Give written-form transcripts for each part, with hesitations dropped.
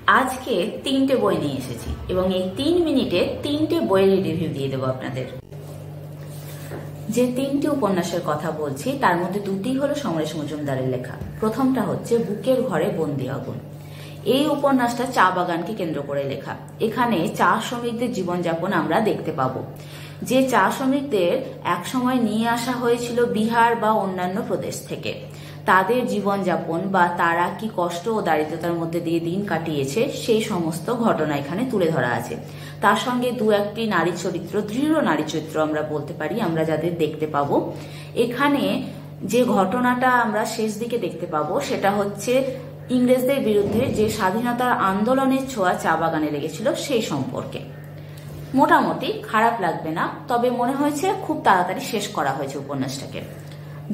আজকে 3টে বই নিয়ে এসেছি এবং এই 3 মিনিটে 3টে বইয়ের রিভিউ দিয়ে দেবো আপনাদের। যে 3টি উপন্যাসের কথা বলছি তার মধ্যে 2টি হলো সমরেশ মজুমদারের লেখা। প্রথমটা হচ্ছে বুকের ঘরে বন্দি আগুন। এই উপন্যাসটা চা বাগানকে কেন্দ্র করে লেখা। এখানে চা শ্রমিকদের জীবনযাপন আমরা দেখতে পাবো। যে চা শ্রমিকদের একসময় নিয়ে আসা হয়েছিল বিহার বা অন্যান্য প্রদেশ থেকে, তাদের জীবনযাপন বা তারা কি কষ্ট ও দারিদ্রতার মধ্যে দিয়ে দিন কাটিয়েছে সেই সমস্ত ঘটনা এখানে তুলে ধরা আছে। তার সঙ্গে 2-1টি নারী চরিত্র, দৃঢ় নারী চরিত্র আমরা বলতে পারি, আমরা যাদের দেখতে পাবো। এখানে যে ঘটনাটা আমরা শেষ দিকে দেখতে পাবো সেটা হচ্ছে ইংরেজদের বিরুদ্ধে যে স্বাধীনতার আন্দোলনের ছোঁয়া চা বাগানে লেগেছিল সেই সম্পর্কে। মোটামুটি খারাপ লাগবে না, তবে মনে হয়েছে খুব তাড়াতাড়ি শেষ করা হয়েছে উপন্যাসটাকে।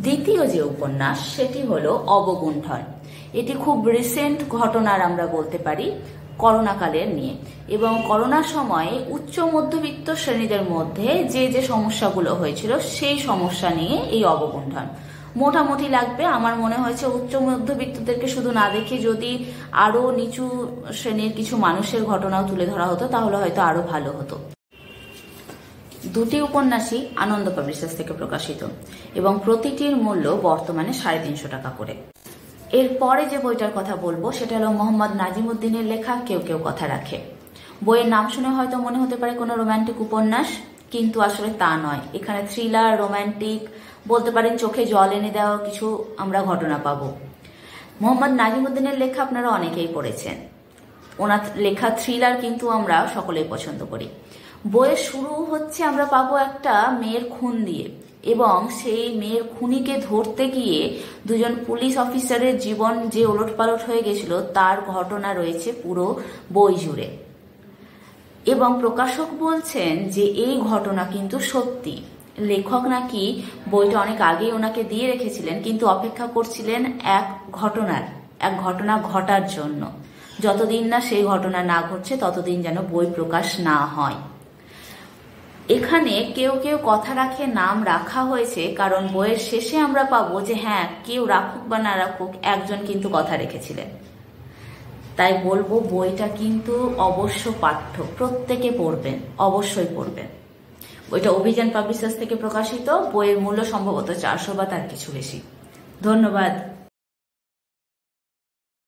দ্বিতীয় যে উপন্যাস সেটি হলো অবগুণ্ঠন। এটি খুব রিসেন্ট ঘটনার আমরা বলতে পারি, করোনাকালের নিয়ে, এবং করোনার সময়ে উচ্চ মধ্যবিত্ত শ্রেণীদের মধ্যে যে যে সমস্যাগুলো হয়েছিল সেই সমস্যা নিয়ে এই অবগুণ্ঠন। মোটামুটি লাগবে। আমার মনে হয়েছে উচ্চ মধ্যবিত্তদেরকে শুধু না দেখে যদি আরো নিচু শ্রেণীর কিছু মানুষের ঘটনাও তুলে ধরা হতো তাহলে হয়তো আরো ভালো হতো। 2টি উপন্যাসই আনন্দ পাবলিশার্স থেকে প্রকাশিত এবং প্রতিটির মূল্য বর্তমানে 350 টাকা করে। এরপরে যে বইটার কথা বলবো সেটা হলো মোহাম্মদ নাজিমুদ্দিনের লেখা কেউ কেউ কথা রাখে। বইয়ের নাম শুনে হয়তো মনে হতে পারে কোনো রোমান্টিক উপন্যাস, কিন্তু আসলে তা নয়। এখানে থ্রিলার, রোমান্টিক, বলতে পারেন চোখে জল এনে দেওয়া কিছু আমরা ঘটনা পাবো। মোহাম্মদ নাজিমুদ্দিনের লেখা আপনারা অনেকেই পড়েছেন। ওনার লেখা থ্রিলার কিন্তু আমরা সকলেই পছন্দ করি। বইয়ের শুরু হচ্ছে আমরা পাবো একটা মেয়ের খুন দিয়ে, এবং সেই মেয়ের খুনিকে ধরতে গিয়ে 2জন পুলিশ অফিসারের জীবন যে ওলটপালট হয়ে গেছিল তার ঘটনা রয়েছে পুরো বই জুড়ে। এবং প্রকাশক বলছেন যে এই ঘটনা কিন্তু সত্যি। লেখক নাকি বইটা অনেক আগেই ওনাকে দিয়ে রেখেছিলেন, কিন্তু অপেক্ষা করছিলেন এক ঘটনা ঘটার জন্য। যতদিন না সেই ঘটনা না ঘটছে ততদিন যেন বই প্রকাশ না হয়। এখানে কেউ কেউ কথা রাখে নাম রাখা হয়েছে কারণ বইয়ের শেষে আমরা পাবো যে হ্যাঁ, কেউ রাখুক বা না রাখুক একজন কিন্তু কথা রেখেছিলেন। তাই বলবো বইটা কিন্তু অবশ্য পাঠ্য, প্রত্যেকে পড়বেন, অবশ্যই পড়বেন। বইটা অভিযান পাবলিশার্স থেকে প্রকাশিত। বইয়ের মূল্য সম্ভবত 400 বা তার কিছু বেশি। ধন্যবাদ।